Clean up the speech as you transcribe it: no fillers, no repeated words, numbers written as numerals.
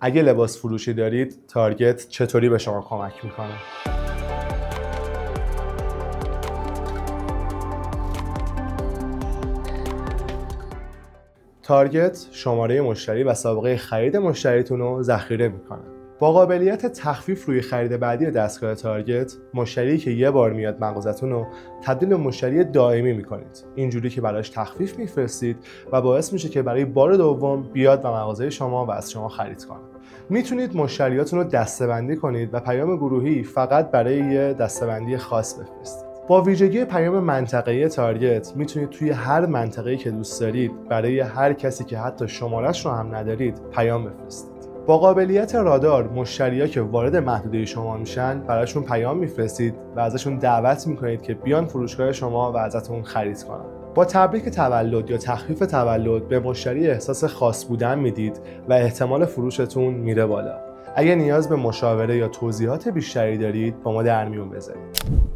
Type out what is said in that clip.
اگه لباس فروشی دارید، تارگت چطوری به شما کمک میکنه؟ تارگت شماره مشتری و سابقه خرید مشتریتون رو ذخیره میکنه. با قابلیت تخفیف روی خرید بعدی دستگاه تارگت، مشتری که یه بار میاد مغازتون رو تبدیل به مشتری دائمی میکنید. اینجوری که براش تخفیف میفرستید و باعث میشه که برای بار دوم بیاد به مغازه شما و از شما خرید کنه. میتونید مشتریاتون رو دسته‌بندی کنید و پیام گروهی فقط برای یه دسته‌بندی خاص بفرستید. با ویژگی پیام منطقه‌ای تارگت میتونید توی هر منطقه‌ای که دوست دارید برای هر کسی که حتی شماره‌اش رو هم ندارید پیام بفرستید. با قابلیت رادار، مشتری‌ها که وارد محدوده شما میشن براشون پیام میفرستید و ازشون دعوت میکنید که بیان فروشگاه شما و ازتون خرید کنن. با تبریک تولد یا تخفیف تولد به مشتری احساس خاص بودن میدید و احتمال فروشتون میره بالا. اگه نیاز به مشاوره یا توضیحات بیشتری دارید با ما در میون بذارید.